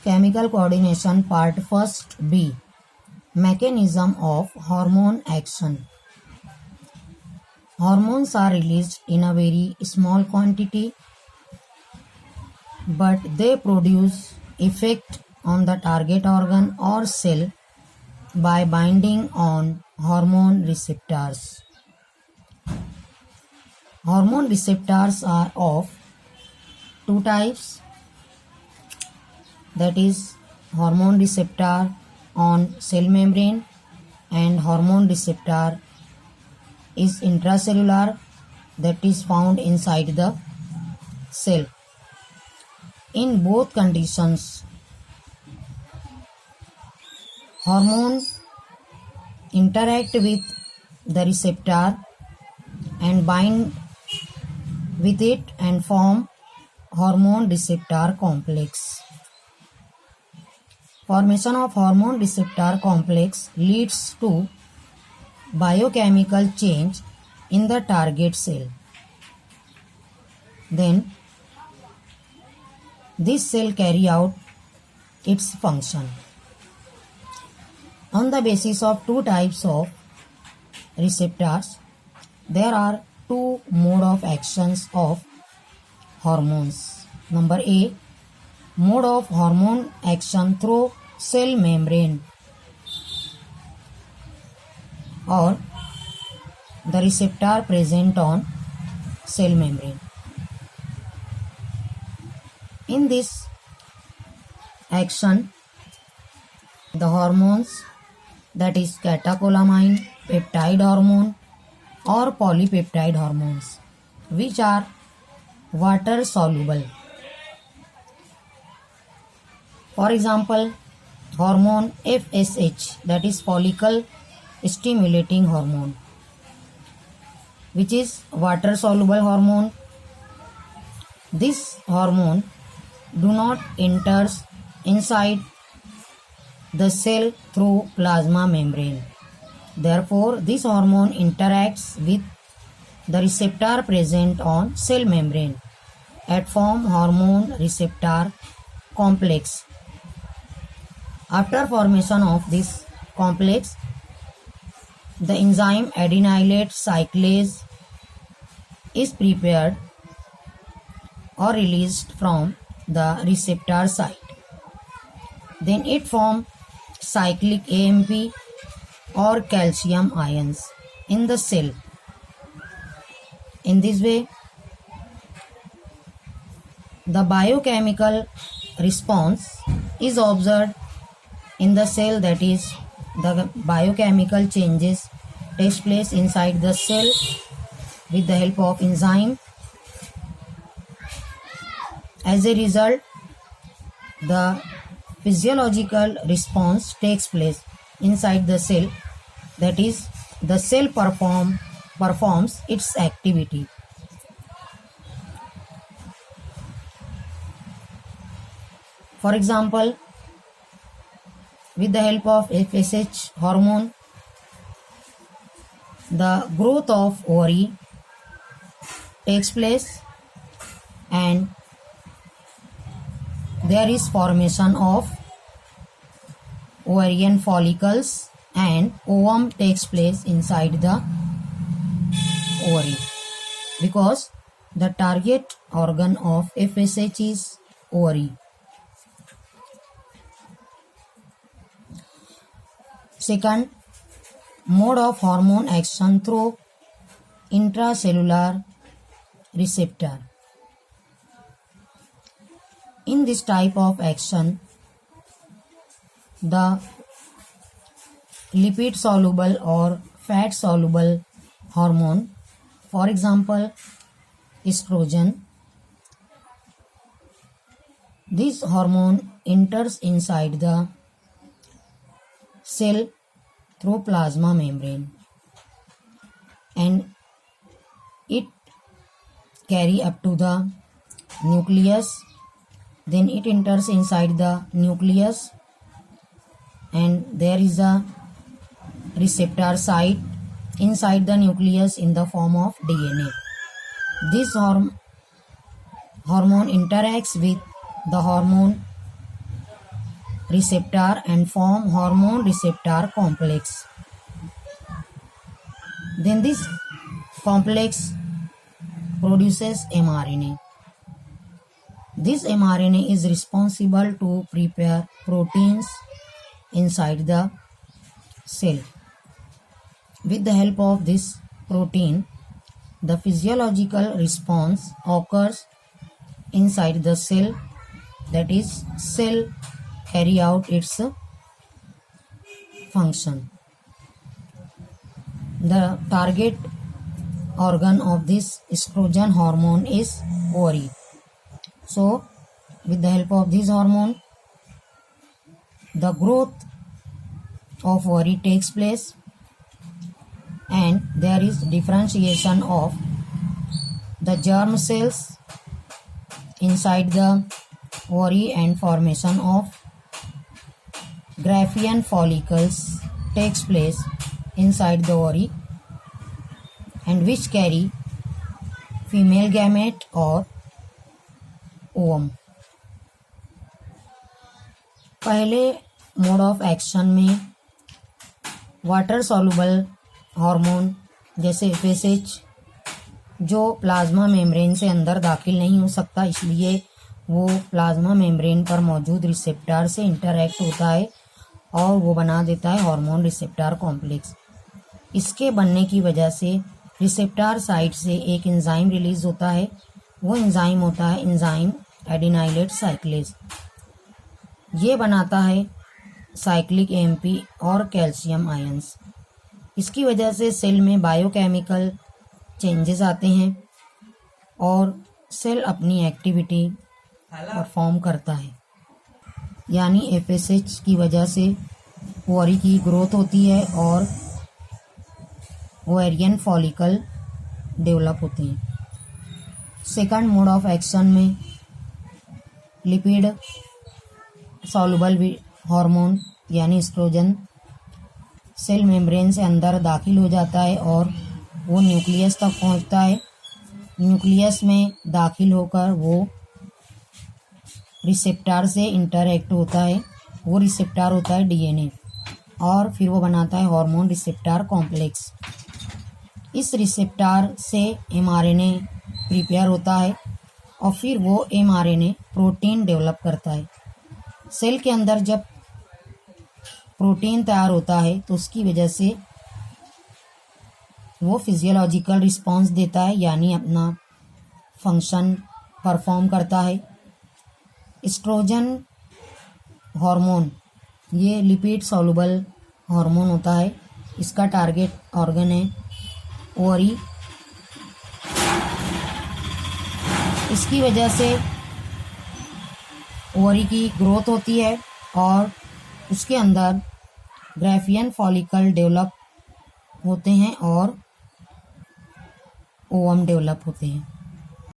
Chemical coordination part first B. Mechanism of hormone action. Hormones are released in a very small quantity, but they produce effect on the target organ or cell by binding on hormone receptors. Hormone receptors are of two types, that is hormone receptor on cell membrane and hormone receptor is intracellular, that is found inside the cell. In both conditions, hormone interact with the receptor and bind with it and form hormone receptor complex. Formation of hormone receptor complex leads to biochemical change in the target cell. Then this cell carry out its function. On the basis of two types of receptors, there are two mode of actions of hormones. Number A, mode of hormone action through cell membrane or the receptor present on cell membrane. In this action, the hormones, that is catecholamine, peptide hormone or polypeptide hormones, which are water soluble. For example, hormone FSH, that is follicle stimulating hormone, which is water soluble hormone. This hormone do not enter inside the cell through plasma membrane. Therefore, this hormone interacts with the receptor present on cell membrane and form hormone receptor complex. After formation of this complex, the enzyme adenylate cyclase is prepared or released from the receptor site. Then it forms cyclic AMP or calcium ions in the cell. In this way, the biochemical response is observed in the cell, that is the biochemical changes takes place inside the cell with the help of enzyme. As a result, the physiological response takes place inside the cell, that is the cell performs its activity. For example, with the help of FSH hormone, the growth of ovary takes place and there is formation of ovarian follicles and ovum takes place inside the ovary, because the target organ of FSH is ovary. Second, mode of hormone action through intracellular receptor. In this type of action, the lipid soluble or fat soluble hormone, for example estrogen, this hormone enters inside the cell through plasma membrane and it carry up to the nucleus. Then it enters inside the nucleus and there is a receptor site inside the nucleus in the form of DNA. This hormone interacts with the hormone receptor and form hormone receptor complex. Then this complex produces mRNA. This mRNA is responsible to prepare proteins inside the cell. With the help of this protein, the physiological response occurs inside the cell, that is, cell carry out its function. The target organ of this estrogen hormone is ovary. So, with the help of this hormone, the growth of ovary takes place and there is differentiation of the germ cells inside the ovary and formation of Graafian follicles takes place inside the ovary and which carry female gamete or ovum. पहले mode of action में water soluble hormone जैसे FSH जो plasma membrane से अंदर दाखिल नहीं हो सकता, इसलिए वो प्लाज्मा मेम्ब्रेन पर मौजूद रिसेप्टर से इंटरैक्ट होता है और वो बना देता है हार्मोन रिसेप्टर कॉम्प्लेक्स। इसके बनने की वजह से रिसेप्टर साइट से एक एंजाइम रिलीज होता है, वो एंजाइम होता है एंजाइम एडिनाइलेट साइक्लेज। ये बनाता है साइक्लिक AMP और कैल्शियम आयंस। इसकी वजह से सेल में बायोकेमिकल चेंजेस आते हैं और सेल अपनी एक्टिविटी परफॉर्म करता है, यानी FSH की वजह से ओवरी की ग्रोथ होती है और ओवेरियन फॉलिकल डेवलप होते हैं। सेकंड मोड ऑफ एक्शन में लिपिड सॉल्युबल हार्मोन यानी एस्ट्रोजन सेल मेम्ब्रेन से अंदर दाखिल हो जाता है और वो न्यूक्लियस तक पहुंचता है। न्यूक्लियस में दाखिल होकर वो रिसेप्टर से इंटरैक्ट होता है, वो रिसेप्टर होता है DNA और फिर वो बनाता है हार्मोन रिसेप्टर कॉम्प्लेक्स। इस रिसेप्टर से mRNA प्रिपेयर होता है और फिर वो mRNA प्रोटीन डेवलप करता है। सेल के अंदर जब प्रोटीन तैयार होता है तो उसकी वजह से वो फिजियोलॉजिकल रिस्पॉन्स देता है, यानी अपना फंक्शन परफॉर्म करता है। एस्ट्रोजन हार्मोन ये लिपिड सॉल्युबल हार्मोन होता है। इसका टारगेट ऑर्गन है ओवरी। इसकी वजह से ओवरी की ग्रोथ होती है और उसके अंदर ग्राफियन फॉलिकल डेवलप होते हैं और ओवम डेवलप होते हैं।